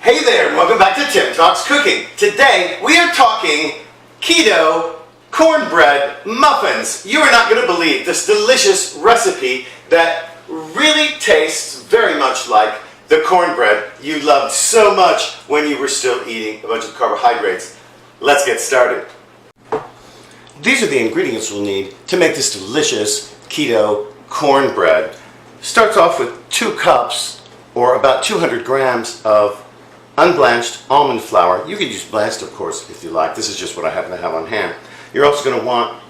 Hey there, and welcome back to Tim Talks Cooking. Today we are talking keto cornbread muffins. You are not going to believe this delicious recipe that really tastes very much like the cornbread you loved so much when you were still eating a bunch of carbohydrates. Let's get started. These are the ingredients we'll need to make this delicious keto cornbread. Starts off with 2 cups or about 200 grams of unblanched almond flour. You can use blanched, of course, if you like. This is just what I happen to have on hand. You're also going to want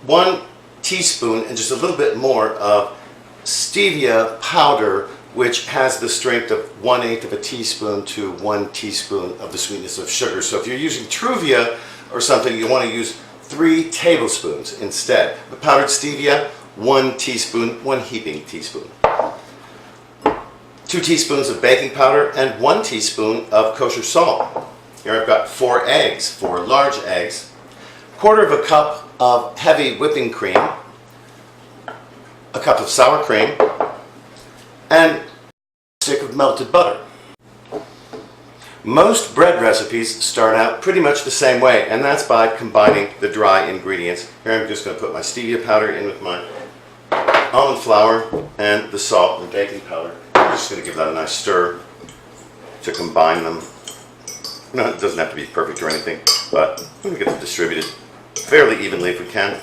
1 teaspoon and just a little bit more of stevia powder, which has the strength of 1/8 of a teaspoon to 1 teaspoon of the sweetness of sugar. So if you're using Truvia or something, you want to use 3 tablespoons instead. The powdered stevia, 1 teaspoon, 1 heaping teaspoon. 2 teaspoons of baking powder and 1 teaspoon of kosher salt. Here I've got 4 eggs, 4 large eggs, 1/4 cup of heavy whipping cream, a cup of sour cream, and a stick of melted butter. Most bread recipes start out pretty much the same way, and that's by combining the dry ingredients. Here I'm just going to put my stevia powder in with my almond flour and the salt and baking powder. I'm just going to give that a nice stir to combine them. No, it doesn't have to be perfect or anything, but I'm going to get them distributed fairly evenly if we can.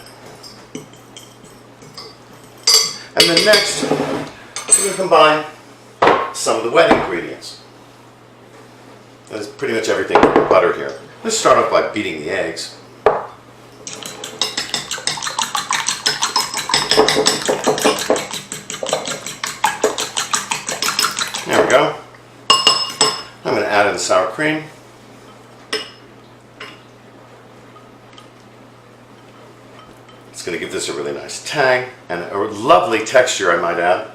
And then next, we're going to combine some of the wet ingredients. That's pretty much everything but butter here. Let's start off by beating the eggs. There we go. I'm going to add in the sour cream. It's going to give this a really nice tang and a lovely texture, I might add.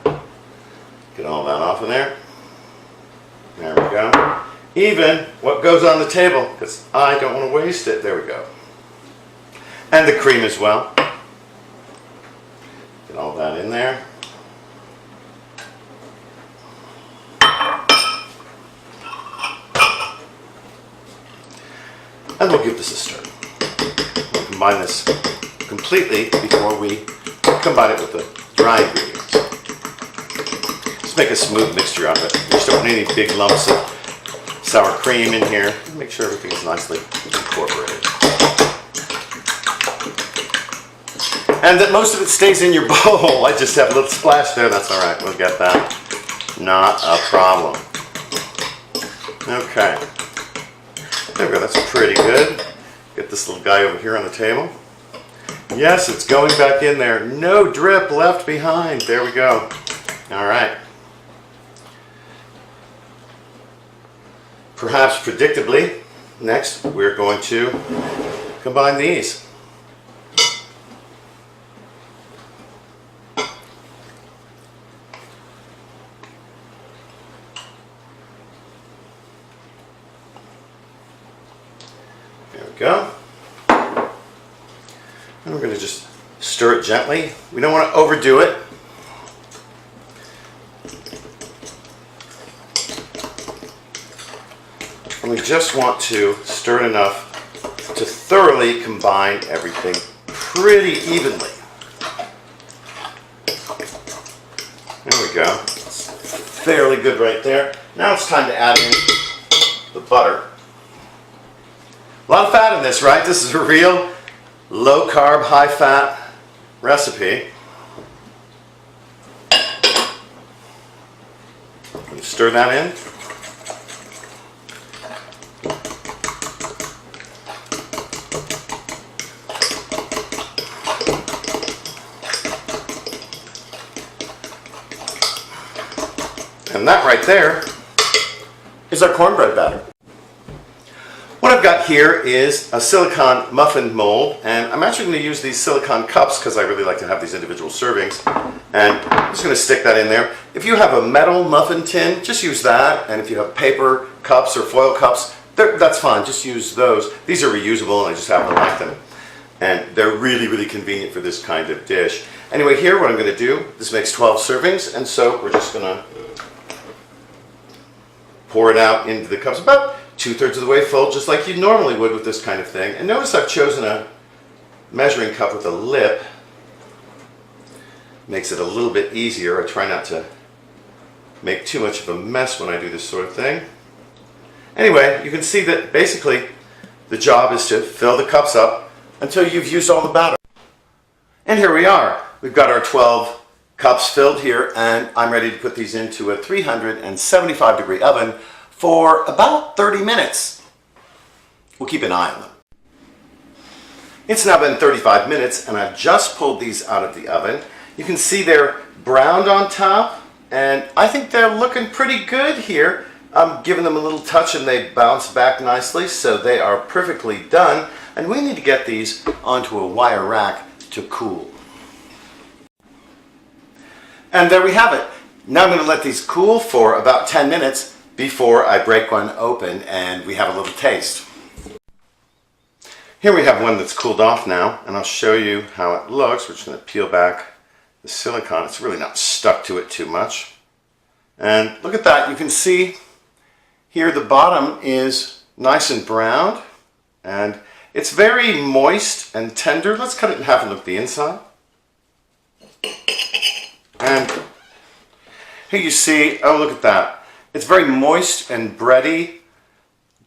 Get all that off in there. There we go. Even what goes on the table, because I don't want to waste it. There we go. And the cream as well. Get all that in there. And we'll give this a stir. We'll combine this completely before we combine it with the dry ingredients. Just make a smooth mixture of it. You just don't want any big lumps of sour cream in here. Make sure everything is nicely incorporated. And that most of it stays in your bowl. I just have a little splash there. That's all right. We'll get that. Not a problem. Okay. There we go, that's pretty good. Get this little guy over here on the table. Yes, it's going back in there. No drip left behind. There we go. All right. Perhaps predictably, next we're going to combine these. There we go. And we're going to just stir it gently. We don't want to overdo it. And we just want to stir it enough to thoroughly combine everything pretty evenly. There we go. It's fairly good right there. Now it's time to add in the butter. A lot of fat in this, right? This is a real low carb, high fat recipe. Stir that in. And that right there is our cornbread batter. What I've got here is a silicone muffin mold, and I'm actually going to use these silicone cups because I really like to have these individual servings. And I'm just going to stick that in there. If you have a metal muffin tin, just use that. And if you have paper cups or foil cups, that's fine. Just use those. These are reusable, and I just happen to like them. And they're really, really convenient for this kind of dish. Anyway, here what I'm going to do, this makes 12 servings, and so we're just going to pour it out into the cups, about 2/3 of the way full, just like you normally would with this kind of thing. And notice I've chosen a measuring cup with a lip. Makes it a little bit easier. I try not to make too much of a mess when I do this sort of thing. Anyway, you can see that basically the job is to fill the cups up until you've used all the batter. And here we are. We've got our 12 cups filled here, and I'm ready to put these into a 375-degree oven for about 30 minutes. We'll keep an eye on them. It's now been 35 minutes, and I've just pulled these out of the oven. You can see they're browned on top, and I think they're looking pretty good here. I'm giving them a little touch and they bounce back nicely, so they are perfectly done. And we need to get these onto a wire rack to cool. And there we have it. Now I'm going to let these cool for about 10 minutes before I break one open and we have a little taste. Here we have one that's cooled off now, and I'll show you how it looks. We're just going to peel back the silicone. It's really not stuck to it too much. And look at that. You can see here the bottom is nice and browned, and it's very moist and tender. Let's cut it in half and look at the inside. And here you see, oh, look at that. It's very moist and bready.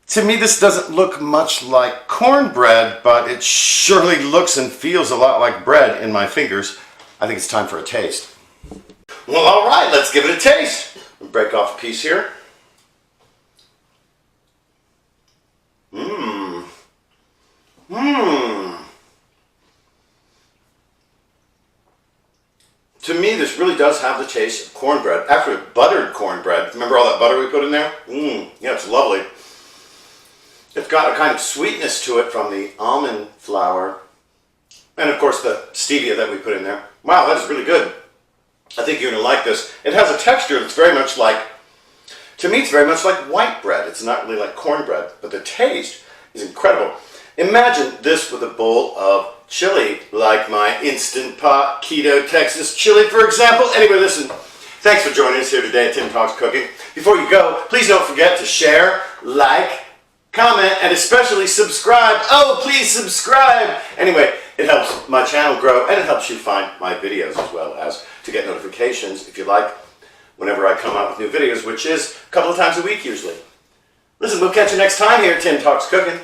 To me, this doesn't look much like cornbread, but it surely looks and feels a lot like bread in my fingers. I think it's time for a taste. Well, all right, let's give it a taste. Break off a piece here. To me, this really does have the taste of cornbread. Actually, buttered cornbread. Remember all that butter we put in there? Yeah, it's lovely. It's got a kind of sweetness to it from the almond flour. And of course, the stevia that we put in there. Wow, that is really good. I think you're going to like this. It has a texture that's very much like, to me, it's very much like white bread. It's not really like cornbread, but the taste is incredible. Imagine this with a bowl of chili, like my Instant Pot Keto Texas chili, for example. Anyway, listen, thanks for joining us here today at Tim Talks Cooking. Before you go, please don't forget to share, like, comment, and especially subscribe. Oh, please subscribe. Anyway, it helps my channel grow, and it helps you find my videos as well as to get notifications, if you like, whenever I come out with new videos, which is a couple of times a week usually. Listen, we'll catch you next time here at Tim Talks Cooking.